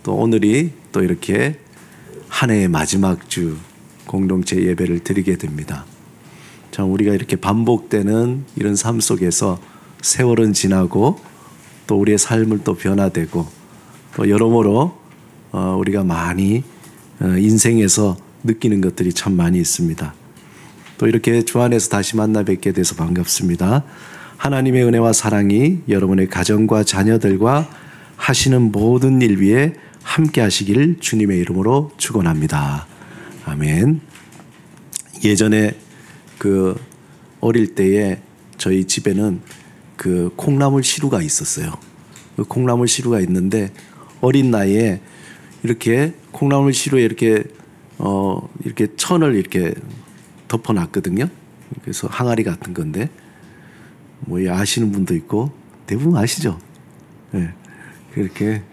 또 오늘이 또 이렇게 한 해의 마지막 주 공동체 예배를 드리게 됩니다. 참 우리가 이렇게 반복되는 이런 삶 속에서 세월은 지나고 또 우리의 삶을 또 변화되고 또 여러모로 우리가 많이 인생에서 느끼는 것들이 참 많이 있습니다. 또 이렇게 주 안에서 다시 만나 뵙게 돼서 반갑습니다. 하나님의 은혜와 사랑이 여러분의 가정과 자녀들과 하시는 모든 일 위에 함께 하시길 주님의 이름으로 축원합니다. 아멘. 예전에 어릴 때에 저희 집에는 콩나물 시루가 있었어요. 콩나물 시루가 있는데 어린 나이에 이렇게 콩나물 시루에 이렇게 천을 이렇게 덮어놨거든요. 그래서 항아리 같은 건데 아시는 분도 있고 대부분 아시죠? 네. 그렇게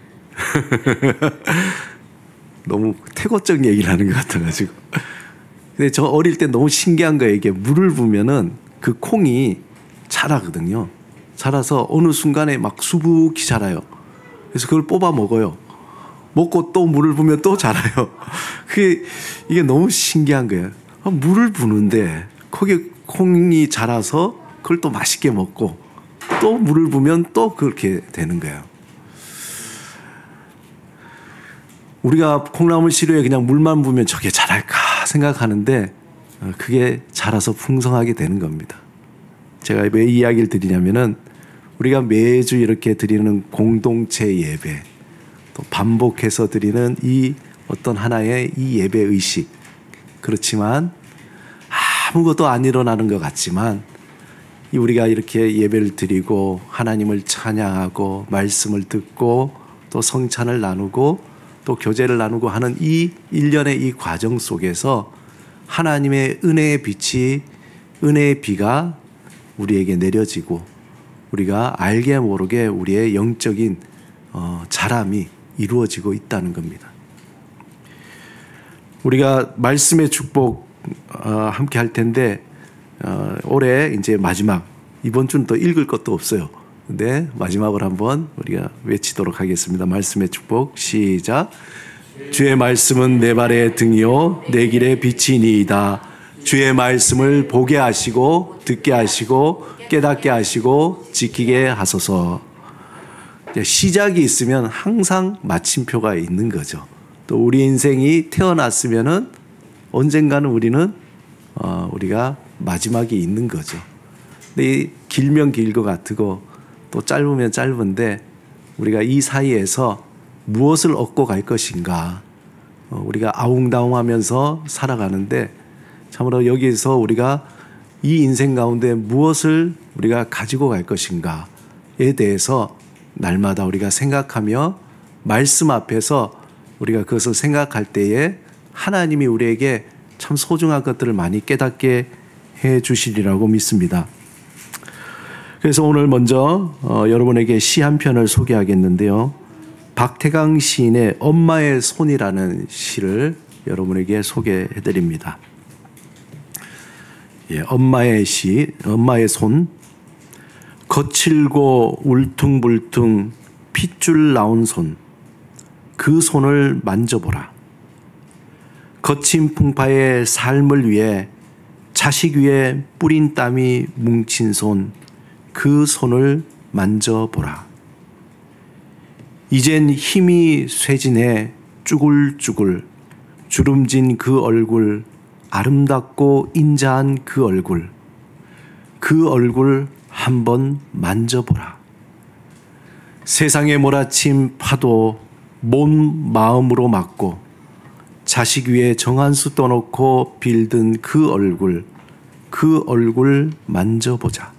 너무 태고적 얘기를 하는 것 같아가지고. 근데 저 어릴 때 너무 신기한 거예요. 이게 물을 부으면은 그 콩이 자라거든요. 자라서 어느 순간에 막 수북히 자라요. 그래서 그걸 뽑아 먹어요. 먹고 또 물을 부으면 또 자라요. 이게 너무 신기한 거예요. 물을 부는데 거기에 콩이 자라서 그걸 또 맛있게 먹고 또 물을 부으면 또 그렇게 되는 거예요. 우리가 콩나물 시루에 그냥 물만 부으면 저게 자랄까 생각하는데 그게 자라서 풍성하게 되는 겁니다. 제가 왜 이 이야기를 드리냐면은 우리가 매주 이렇게 드리는 공동체 예배 또 반복해서 드리는 이 어떤 하나의 이 예배 의식 그렇지만 아무것도 안 일어나는 것 같지만 우리가 이렇게 예배를 드리고 하나님을 찬양하고 말씀을 듣고 또 성찬을 나누고 또 교제를 나누고 하는 이 일련의 이 과정 속에서 하나님의 은혜의 빛이 은혜의 비가 우리에게 내려지고 우리가 알게 모르게 우리의 영적인 자람이 이루어지고 있다는 겁니다. 우리가 말씀의 축복 함께 할 텐데 올해 이제 마지막 이번 주는 또 읽을 것도 없어요. 근데 마지막으로 한번 우리가 외치도록 하겠습니다. 말씀의 축복 시작. 주의 말씀은 내 발의 등이요 내 길의 빛이니이다. 주의 말씀을 보게 하시고 듣게 하시고 깨닫게 하시고 지키게 하소서. 시작이 있으면 항상 마침표가 있는 거죠. 또 우리 인생이 태어났으면은 언젠가는 우리가 마지막이 있는 거죠. 근데 길면 길 것 같고 또 짧으면 짧은데 우리가 이 사이에서 무엇을 얻고 갈 것인가 우리가 아웅다웅하면서 살아가는데 참으로 여기에서 우리가 이 인생 가운데 무엇을 우리가 가지고 갈 것인가에 대해서 날마다 우리가 생각하며 말씀 앞에서 우리가 그것을 생각할 때에 하나님이 우리에게 참 소중한 것들을 많이 깨닫게 해 주시리라고 믿습니다. 그래서 오늘 먼저 여러분에게 시 한 편을 소개하겠는데요. 박태강 시인의 엄마의 손이라는 시를 여러분에게 소개해 드립니다. 엄마의 시, 엄마의 손. 거칠고 울퉁불퉁 핏줄 나온 손. 그 손을 만져보라. 거친 풍파의 삶을 위해 자식 위에 뿌린 땀이 뭉친 손. 그 손을 만져보라. 이젠 힘이 쇠진해 쭈글쭈글 주름진 그 얼굴 아름답고 인자한 그 얼굴 한번 만져보라. 세상에 몰아친 파도 몸 마음으로 맞고 자식 위에 정한수 떠놓고 빌든 그 얼굴 만져보자.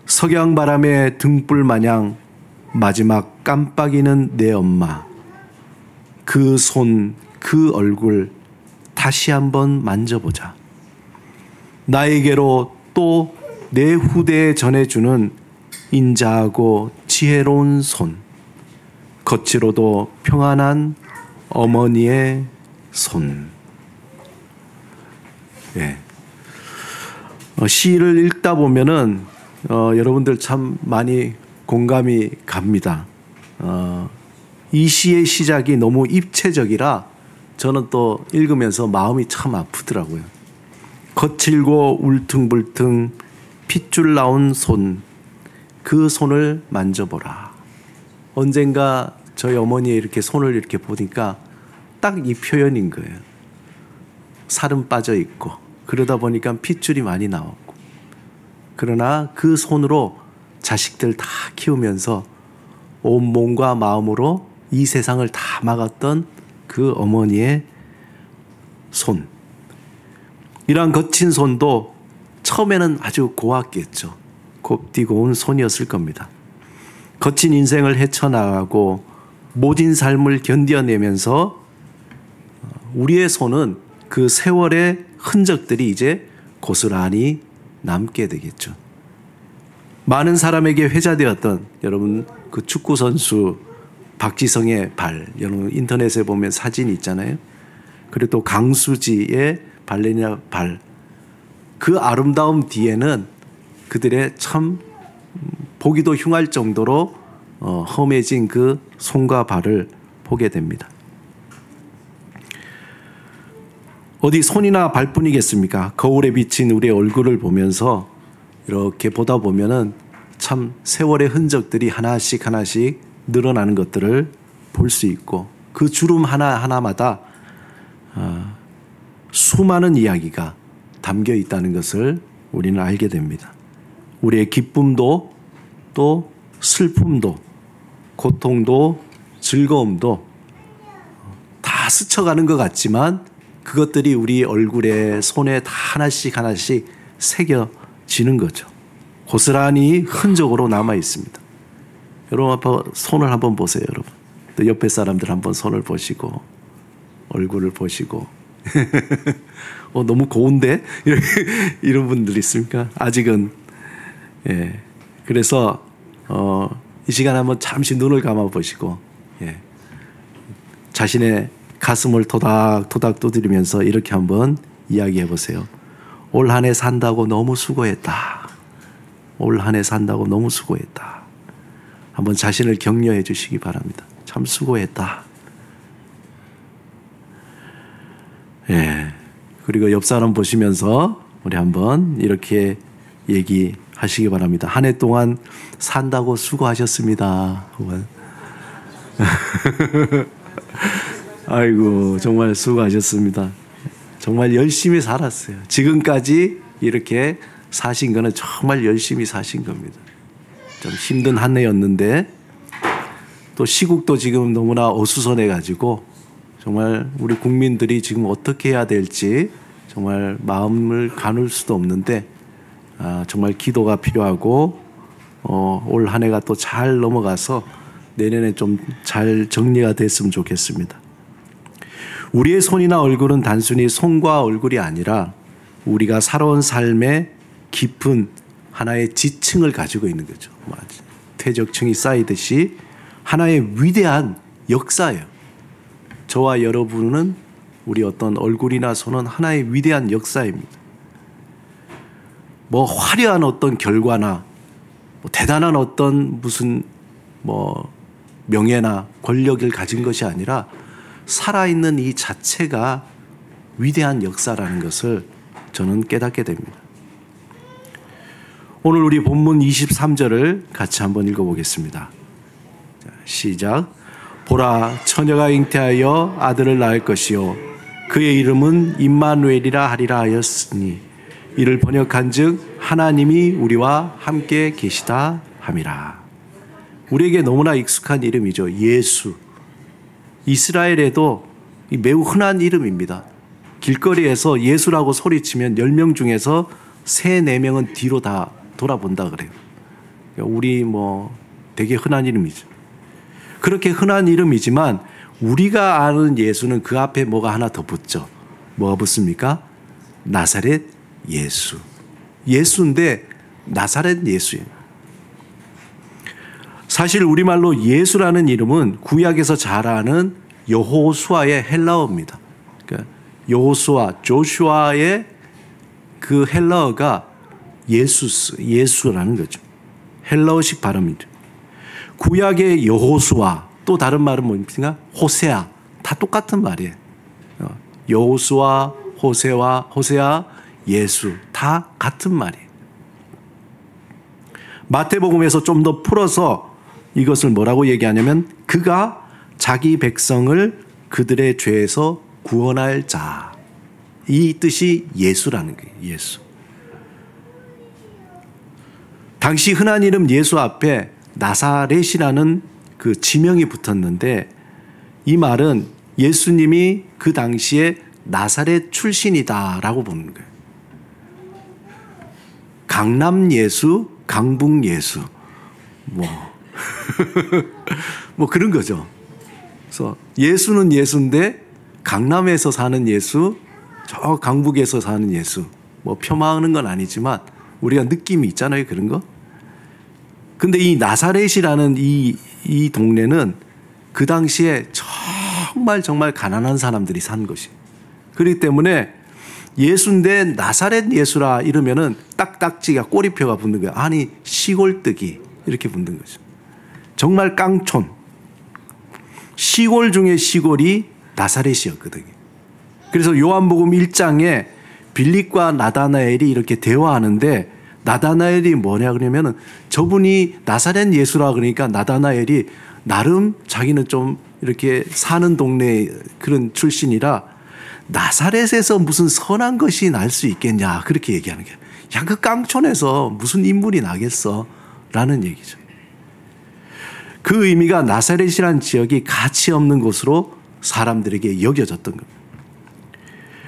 석양바람의 등불 마냥 마지막 깜빡이는 내 엄마. 그 손, 그 얼굴 다시 한번 만져보자. 나에게로 또 내 후대에 전해주는 인자하고 지혜로운 손. 겉으로도 평안한 어머니의 손. 시를 읽다 보면은 여러분들 참 많이 공감이 갑니다. 이 시의 시작이 너무 입체적이라 저는 또 읽으면서 마음이 참 아프더라고요. 거칠고 울퉁불퉁 핏줄 나온 손, 그 손을 만져보라. 언젠가 저희 어머니의 이렇게 손을 이렇게 보니까 딱 이 표현인 거예요. 살은 빠져 있고 그러다 보니까 핏줄이 많이 나왔고, 그러나 그 손으로 자식들 다 키우면서 온 몸과 마음으로 이 세상을 다 막았던 그 어머니의 손, 이러한 거친 손도 처음에는 아주 고왔겠죠. 곱디고 온 손이었을 겁니다. 거친 인생을 헤쳐나가고 모진 삶을 견뎌내면서 우리의 손은 그 세월의 흔적들이 이제 고스란히 남게 되겠죠. 많은 사람에게 회자되었던, 여러분 그 축구 선수 박지성의 발, 여러분 인터넷에 보면 사진 있잖아요. 그리고 또 강수지의 발레리나 발, 그 아름다움 뒤에는 그들의 참 보기도 흉할 정도로 험해진 그 손과 발을 보게 됩니다. 어디 손이나 발뿐이겠습니까? 거울에 비친 우리의 얼굴을 보면서 이렇게 보다 보면은 참 세월의 흔적들이 하나씩 하나씩 늘어나는 것들을 볼 수 있고, 그 주름 하나하나마다 수많은 이야기가 담겨 있다는 것을 우리는 알게 됩니다. 우리의 기쁨도 또 슬픔도 고통도 즐거움도 다 스쳐가는 것 같지만 그것들이 우리 얼굴에 손에 다 하나씩 하나씩 새겨지는 거죠. 고스란히 흔적으로 남아 있습니다. 여러분 손을 한번 보세요. 여러분 또 옆에 사람들 한번 손을 보시고 얼굴을 보시고 너무 고운데? 이런 분들 있습니까? 아직은. 예. 그래서 이 시간에 한번 잠시 눈을 감아 보시고, 예. 자신의 가슴을 토닥토닥 두드리면서 이렇게 한번 이야기해 보세요. 올 한 해 산다고 너무 수고했다. 올 한 해 산다고 너무 수고했다. 한번 자신을 격려해 주시기 바랍니다. 참 수고했다. 예. 그리고 옆 사람 보시면서 우리 한번 이렇게 얘기하시기 바랍니다. 한 해 동안 산다고 수고하셨습니다. 아이고, 정말 수고하셨습니다. 정말 열심히 살았어요. 지금까지 이렇게 사신 거는 정말 열심히 사신 겁니다. 좀 힘든 한 해였는데 또 시국도 지금 너무나 어수선해가지고 정말 우리 국민들이 지금 어떻게 해야 될지 정말 마음을 가눌 수도 없는데 정말 기도가 필요하고 올 한 해가 또 잘 넘어가서 내년에 좀 잘 정리가 됐으면 좋겠습니다. 우리의 손이나 얼굴은 단순히 손과 얼굴이 아니라 우리가 살아온 삶의 깊은 하나의 지층을 가지고 있는 거죠. 퇴적층이 쌓이듯이 하나의 위대한 역사예요. 저와 여러분은 우리 어떤 얼굴이나 손은 하나의 위대한 역사입니다. 뭐 화려한 어떤 결과나 대단한 어떤 무슨 명예나 권력을 가진 것이 아니라 살아있는 이 자체가 위대한 역사라는 것을 저는 깨닫게 됩니다. 오늘 우리 본문 23절을 같이 한번 읽어보겠습니다. 시작. 보라, 처녀가 잉태하여 아들을 낳을 것이요 그의 이름은 임마누엘이라 하리라 하였으니 이를 번역한즉 하나님이 우리와 함께 계시다 함이라. 우리에게 너무나 익숙한 이름이죠. 예수. 이스라엘에도 매우 흔한 이름입니다. 길거리에서 예수라고 소리치면 10명 중에서 3, 4명은 뒤로 다 돌아본다 그래요. 우리 되게 흔한 이름이죠. 그렇게 흔한 이름이지만 우리가 아는 예수는 그 앞에 뭐가 하나 더 붙죠. 뭐가 붙습니까? 나사렛 예수. 예수인데 나사렛 예수예요. 사실 우리말로 예수라는 이름은 구약에서 잘 아는 여호수아의 헬라어입니다. 그러니까 여호수아, 조슈아의 그 헬라어가 예수라는 거죠. 헬라어식 발음이죠. 구약의 여호수아, 또 다른 말은 뭡니까? 호세아. 다 똑같은 말이에요. 여호수아, 호세아, 예수 다 같은 말이에요. 마태복음에서 좀 더 풀어서 이것을 뭐라고 얘기하냐면 그가 자기 백성을 그들의 죄에서 구원할 자. 이 뜻이 예수라는 거예요. 예수. 당시 흔한 이름 예수 앞에 나사렛이라는 그 지명이 붙었는데 이 말은 예수님이 그 당시에 나사렛 출신이다라고 보는 거예요. 강남 예수, 강북 예수, 뭐 그런 거죠. 그래서 예수는 예수인데 강남에서 사는 예수, 저 강북에서 사는 예수, 뭐 폄하하는 건 아니지만 우리가 느낌이 있잖아요, 그런 거. 근데 이 나사렛이라는 이 동네는 그 당시에 정말 가난한 사람들이 산 것이에요. 그렇기 때문에 예수인데 나사렛 예수라 이러면은 딱딱지가 꼬리표가 붙는 거예요. 아니 시골뜨기 이렇게 붙는 거죠. 정말 깡촌. 시골 중에 시골이 나사렛이었거든요. 그래서 요한복음 1장에 빌립과 나다나엘이 이렇게 대화하는데 나다나엘이 뭐냐 그러면은 저분이 나사렛 예수라 그러니까 나다나엘이 나름 자기는 좀 이렇게 사는 동네 그런 출신이라 나사렛에서 무슨 선한 것이 날 수 있겠냐 그렇게 얘기하는 거예요. 야, 그 깡촌에서 무슨 인물이 나겠어 라는 얘기죠. 그 의미가 나사렛이라는 지역이 가치 없는 곳으로 사람들에게 여겨졌던 겁니다.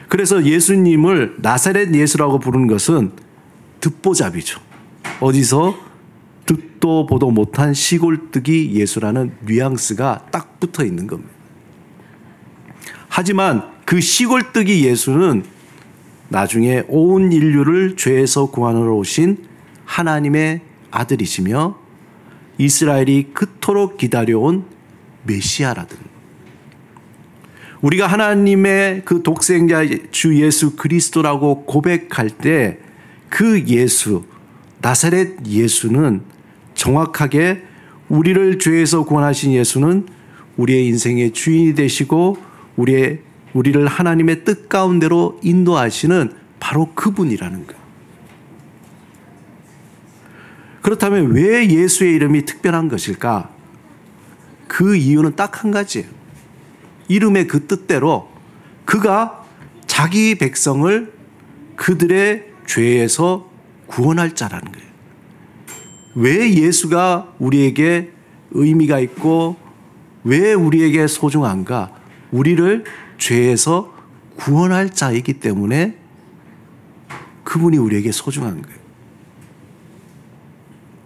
그래서 예수님을 나사렛 예수라고 부르는 것은 듣보잡이죠. 어디서 듣도 보도 못한 시골뜨기 예수라는 뉘앙스가 딱 붙어 있는 겁니다. 하지만 그 시골뜨기 예수는 나중에 온 인류를 죄에서 구원하러 오신 하나님의 아들이시며 이스라엘이 그토록 기다려온 메시아라든 우리가 하나님의 그 독생자 주 예수 그리스도라고 고백할 때 그 예수, 나사렛 예수는 정확하게 우리를 죄에서 구원하신 예수는 우리의 인생의 주인이 되시고 우리를 하나님의 뜻 가운데로 인도하시는 바로 그분이라는 거예요. 그렇다면 왜 예수의 이름이 특별한 것일까? 그 이유는 딱 한 가지예요. 이름의 그 뜻대로 그가 자기 백성을 그들의 죄에서 구원할 자라는 거예요. 왜 예수가 우리에게 의미가 있고 왜 우리에게 소중한가? 우리를 죄에서 구원할 자이기 때문에 그분이 우리에게 소중한 거예요.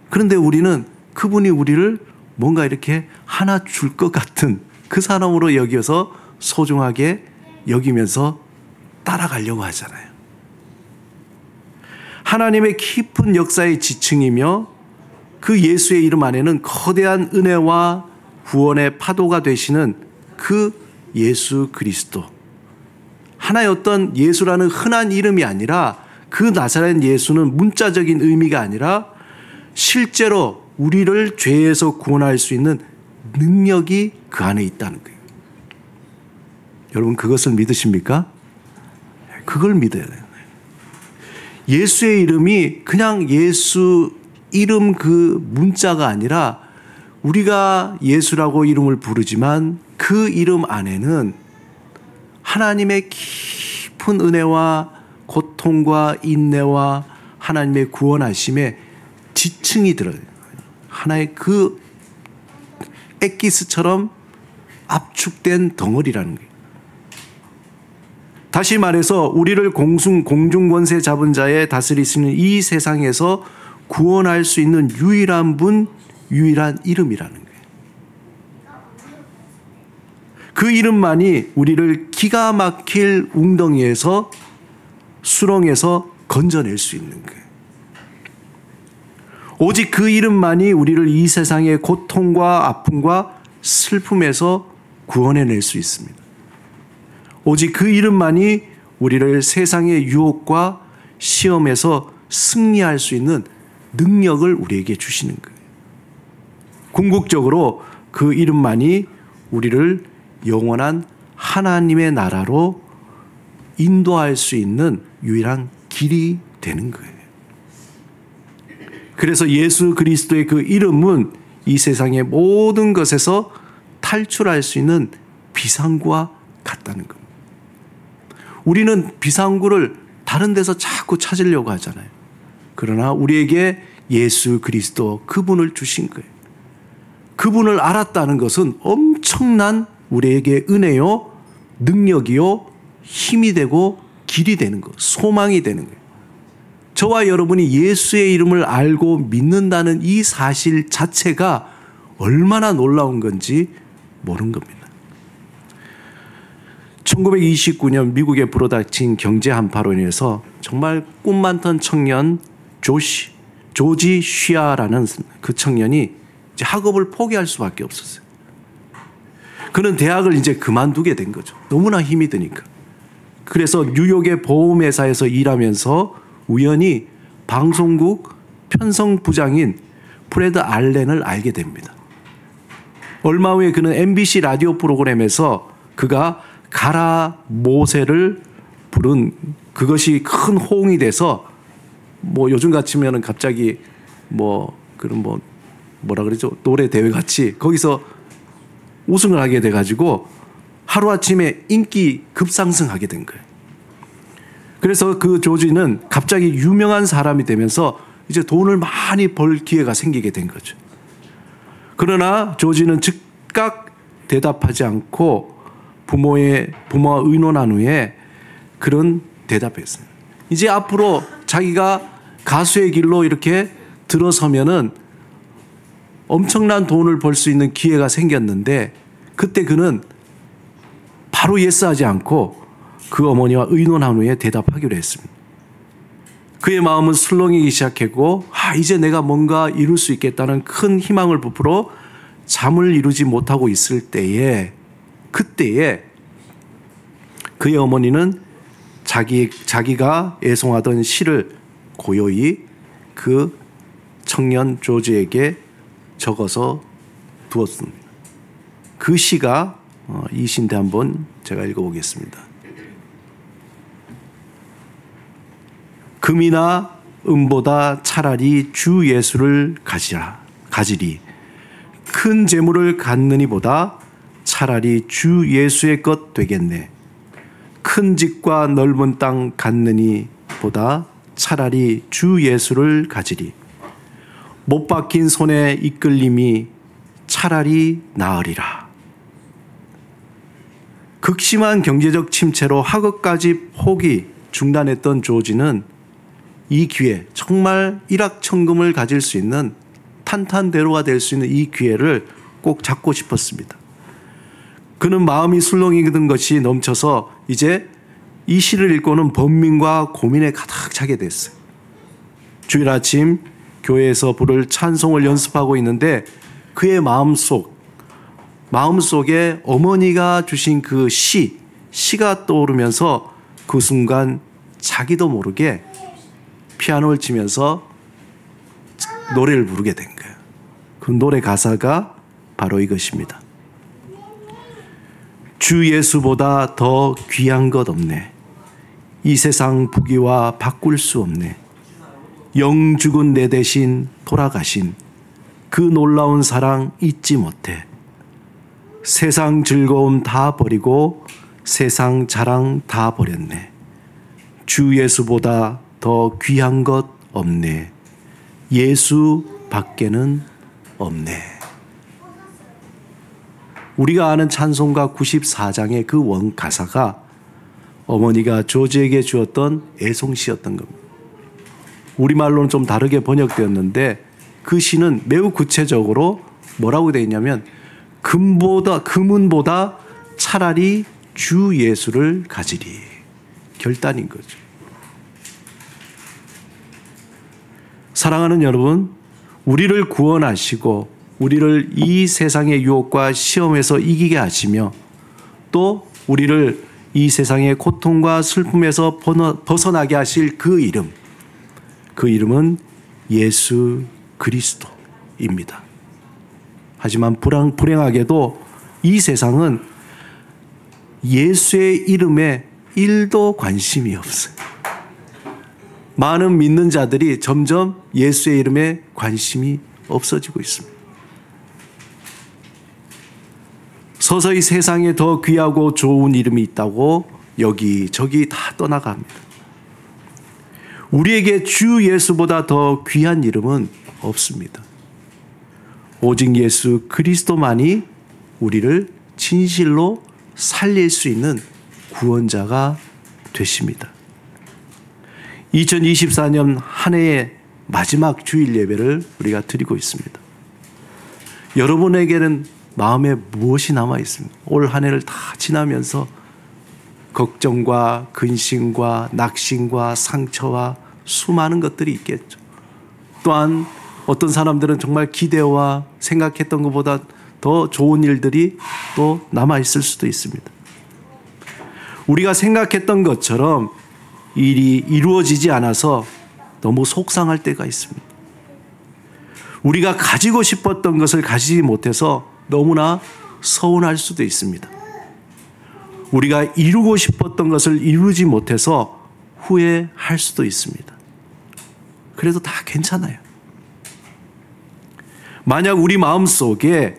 그런데 우리는 그분이 우리를 뭔가 이렇게 하나 줄 것 같은 그 사람으로 여겨서 소중하게 여기면서 따라가려고 하잖아요. 하나님의 깊은 역사의 지층이며 그 예수의 이름 안에는 거대한 은혜와 구원의 파도가 되시는 그 예수 그리스도. 하나의 어떤 예수라는 흔한 이름이 아니라 그 나사렛 예수는 문자적인 의미가 아니라 실제로 우리를 죄에서 구원할 수 있는 능력이 그 안에 있다는 거예요. 여러분 그것을 믿으십니까? 그걸 믿어야 돼요. 예수의 이름이 그냥 예수 이름 그 문자가 아니라 우리가 예수라고 이름을 부르지만 그 이름 안에는 하나님의 깊은 은혜와 고통과 인내와 하나님의 구원하심의 지층이 들어요. 하나의 그 엑기스처럼 압축된 덩어리라는 거예요. 다시 말해서 우리를 공중권세 잡은 자의 다스리시는 이 세상에서 구원할 수 있는 유일한 분, 유일한 이름이라는 거예요. 그 이름만이 우리를 기가 막힐 웅덩이에서 수렁에서 건져낼 수 있는 거예요. 오직 그 이름만이 우리를 이 세상의 고통과 아픔과 슬픔에서 구원해낼 수 있습니다. 오직 그 이름만이 우리를 세상의 유혹과 시험에서 승리할 수 있는 능력을 우리에게 주시는 거예요. 궁극적으로 그 이름만이 우리를 영원한 하나님의 나라로 인도할 수 있는 유일한 길이 되는 거예요. 그래서 예수 그리스도의 그 이름은 이 세상의 모든 것에서 탈출할 수 있는 비상구와 같다는 겁니다. 우리는 비상구를 다른 데서 자꾸 찾으려고 하잖아요. 그러나 우리에게 예수 그리스도 그분을 주신 거예요. 그분을 알았다는 것은 엄청난 우리에게 은혜요, 능력이요, 힘이 되고 길이 되는 것, 소망이 되는 거예요. 저와 여러분이 예수의 이름을 알고 믿는다는 이 사실 자체가 얼마나 놀라운 건지 모르는 겁니다. 1929년 미국에 불어닥친 경제 한파로 인해서 정말 꿈 많던 청년 조지 쉬아라는 그 청년이 이제 학업을 포기할 수밖에 없었어요. 그는 대학을 이제 그만두게 된 거죠. 너무나 힘이 드니까. 그래서 뉴욕의 보험회사에서 일하면서 우연히 방송국 편성 부장인 프레드 알렌을 알게 됩니다. 얼마 후에 그는 MBC 라디오 프로그램에서 그가 가라 모세를 부른 그것이 큰 호응이 돼서 뭐 요즘 같으면은 갑자기 뭐라 그러죠? 노래 대회 같이 거기서 우승을 하게 돼가지고 하루아침에 인기 급상승하게 된 거예요. 그래서 그 조지는 갑자기 유명한 사람이 되면서 이제 돈을 많이 벌 기회가 생기게 된 거죠. 그러나 조지는 즉각 대답하지 않고 부모와 의논한 후에 그런 대답했어요. 이제 앞으로 자기가 가수의 길로 이렇게 들어서면은 엄청난 돈을 벌 수 있는 기회가 생겼는데 그때 그는 바로 예스하지 않고 그 어머니와 의논한 후에 대답하기로 했습니다. 그의 마음은 술렁이기 시작했고 이제 내가 뭔가 이룰 수 있겠다는 큰 희망을 부풀어 잠을 이루지 못하고 있을 때에 그때에 그의 어머니는 자기가 애송하던 시를 고요히 그 청년 조지에게 적어서 두었습니다. 그 시가 이 시인데 한번 제가 읽어보겠습니다. 금이나 은보다 차라리 주 예수를 가지리. 큰 재물을 갖느니보다 차라리 주 예수의 것 되겠네. 큰 집과 넓은 땅 갖느니보다 차라리 주 예수를 가지리. 못 박힌 손에 이끌림이 차라리 나으리라. 극심한 경제적 침체로 학업까지 포기 중단했던 조지는 이 기회, 정말 일확천금을 가질 수 있는 탄탄대로가 될 수 있는 이 기회를 꼭 잡고 싶었습니다. 그는 마음이 술렁이던 것이 넘쳐서 이제 이 시를 읽고는 번민과 고민에 가득 차게 됐어요. 주일 아침 교회에서 부를 찬송을 연습하고 있는데 그의 마음속에 어머니가 주신 그 시가 떠오르면서 그 순간 자기도 모르게 피아노를 치면서 노래를 부르게 된 거예요. 그 노래 가사가 바로 이것입니다. 주 예수보다 더 귀한 것 없네. 이 세상 부귀와 바꿀 수 없네. 영 죽은 내 대신 돌아가신 그 놀라운 사랑 잊지 못해. 세상 즐거움 다 버리고 세상 자랑 다 버렸네. 주 예수보다 더 귀한 것 없네. 예수 밖에는 없네. 우리가 아는 찬송가 94장의 그 원가사가 어머니가 조지에게 주었던 애송시였던 겁니다. 우리말로는 좀 다르게 번역되었는데 그 시는 매우 구체적으로 뭐라고 되어 있냐면 금은보다 차라리 주 예수를 가지리. 결단인 거죠. 사랑하는 여러분, 우리를 구원하시고 우리를 이 세상의 유혹과 시험에서 이기게 하시며 또 우리를 이 세상의 고통과 슬픔에서 벗어나게 하실 그 이름은 예수 그리스도입니다. 하지만 불행하게도 이 세상은 예수의 이름에 1도 관심이 없어요. 많은 믿는 자들이 점점 예수의 이름에 관심이 없어지고 있습니다. 서서히 세상에 더 귀하고 좋은 이름이 있다고 여기저기 다 떠나갑니다. 우리에게 주 예수보다 더 귀한 이름은 없습니다. 오직 예수 그리스도만이 우리를 진실로 살릴 수 있는 구원자가 되십니다. 2024년 한 해의 마지막 주일 예배를 우리가 드리고 있습니다. 여러분에게는 마음에 무엇이 남아 있습니까? 올 한 해를 다 지나면서 걱정과 근심과 낙심과 상처와 수많은 것들이 있겠죠. 또한 어떤 사람들은 정말 기대와 생각했던 것보다 더 좋은 일들이 또 남아있을 수도 있습니다. 우리가 생각했던 것처럼 일이 이루어지지 않아서 너무 속상할 때가 있습니다. 우리가 가지고 싶었던 것을 가지지 못해서 너무나 서운할 수도 있습니다. 우리가 이루고 싶었던 것을 이루지 못해서 후회할 수도 있습니다. 그래도 다 괜찮아요. 만약 우리 마음속에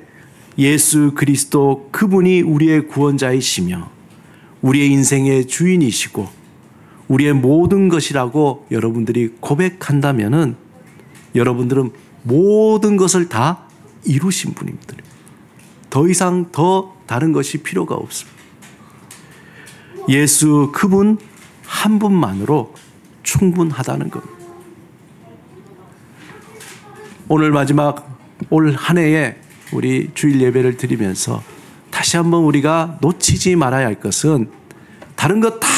예수 그리스도 그분이 우리의 구원자이시며 우리의 인생의 주인이시고 우리의 모든 것이라고 여러분들이 고백한다면은 여러분들은 모든 것을 다 이루신 분입니다. 더 이상 더 다른 것이 필요가 없습니다. 예수 그분 한 분만으로 충분하다는 겁니다. 오늘 마지막 올 한 해에 우리 주일 예배를 드리면서 다시 한번 우리가 놓치지 말아야 할 것은 다른 것 다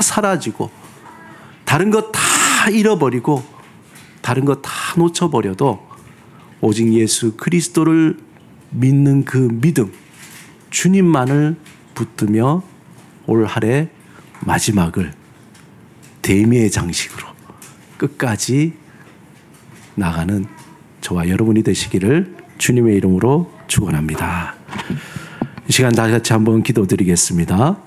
사라지고 다른 것 다 잃어버리고 다른 것 다 놓쳐버려도 오직 예수 그리스도를 믿는 그 믿음, 주님만을 붙들며 올 한 해 마지막을 대미의 장식으로 끝까지 나가는 저와 여러분이 되시기를 주님의 이름으로 축원합니다. 이 시간 다 같이 한번 기도드리겠습니다.